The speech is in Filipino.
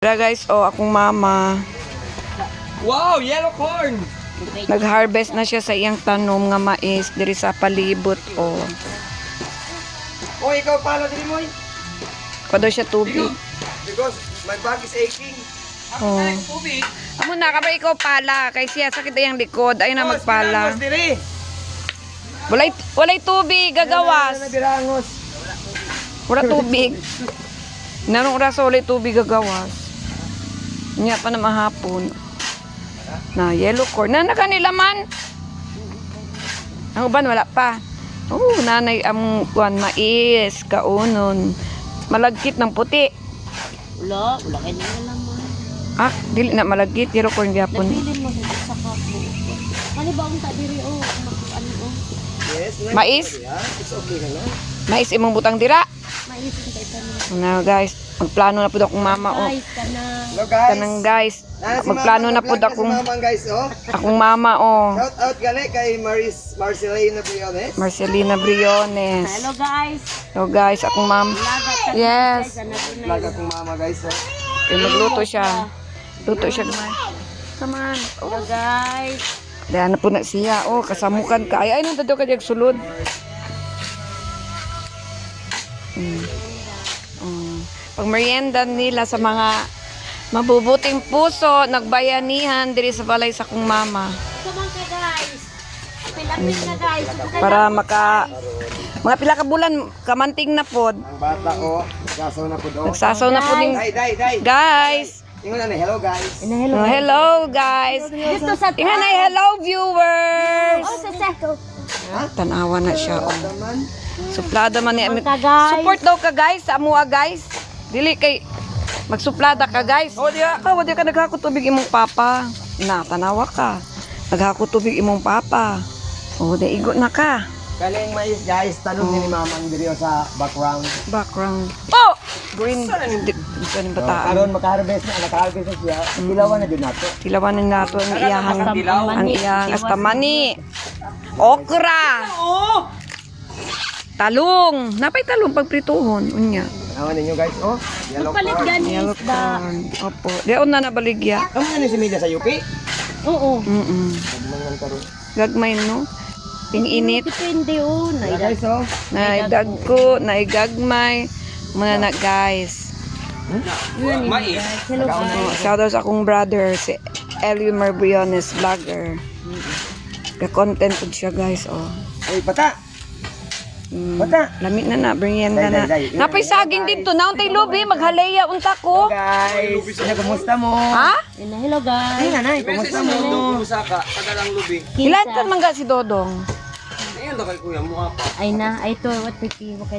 Tara guys, akong mama. Wow, yellow corn! Nag-harvest na siya sa iyang tanom nga mais diri sa palibot Ikaw pala din mo. Kado siya tubig. Because my back is aching. Tubig. Amo na ka ba ikaw pala kay siya sakit iyang likod ay na magpala. Walay tubig gagawas. Wala tubig. Narong raso walay tubig gagawas. Nya pa na mahapon. Na yellow corn. Na kanila man. Ang uban wala pa. Nanay ang mais kaunon. Malagkit ng puti. Wala kayo na naman. Dili na malagkit yellow corn gyapon. Nagbilin mo sa kapo. Kani ba ang tadiri Yes, Mais? it's okay na lang. Mais imong butang dira. Maisin tayo tanong. Na guys, magplano na pud akong mama Guys, Hello guys. Kanang guys, magplano na pud akong guys, akong mama Shout out gali kay Marcelina Briones. Marcelina Briones. Hello guys. So guys, akong mama. Yes. Vlog akong mama guys, Kaya magluto siya. Luto siya naman. Come on. Hello guys. Dahil na po na siya. Kasamukan ka. Ay, nandito ka diyag sulod. Pag merienda nila sa mga mabubuting puso, nagbayanihan diri sa balay sa kong mama. Come on ka guys. Pilapit na guys. Para mga pila ka bulan, kamanting na pod. Ang bata nagsasaw na po do. Nagsasaw na po ning Day. guys. Ingon na hello guys. Hello guys. Dito sa Tingnan na hello viewers. sa seko. Tanawa na siya. Naman. Suplada man ni Ka, guys. Support daw ka guys sa amuha guys. Dili kay magsuplada ka guys. Wadi ka naghakot tubig imong papa. Tanawa ka. Naghakot tubig imong papa. Di igo na ka. Kaling mais guys, tanong ni mama ang diri sa background. Green. Saan yung bataan? Karon maka-harvest na siya. Dilawan na din nato. Tilawanin nato ang iyang hasta mani. Okra. Talong. Napay talong pagprituhon. Unya. Awan ninyo guys, yellow Palit corn. ganis Yellow ba? corn. Opo. Diyon na nabaligya. Ano si Media sa UP? Oo. Mangan karon. Gagmay no? Ping-init. Depende Wala guys, Naidagko, naigagmay. Muna na guys. Hello guys. Shoutouts akong brother, si Elimer Briones vlogger. Ka-content po siya guys, Ay, bata. Bata. Lamit na, merienda na. Day. Napay saging dito, naon tay lubi, maghalaya unta ko. Guys, kumusta mo? Ha? Hello guys. Ay, nanay, kumusta mo? Ilan ka man ga si Dodong? Ay na, ay to, what pipi mo kay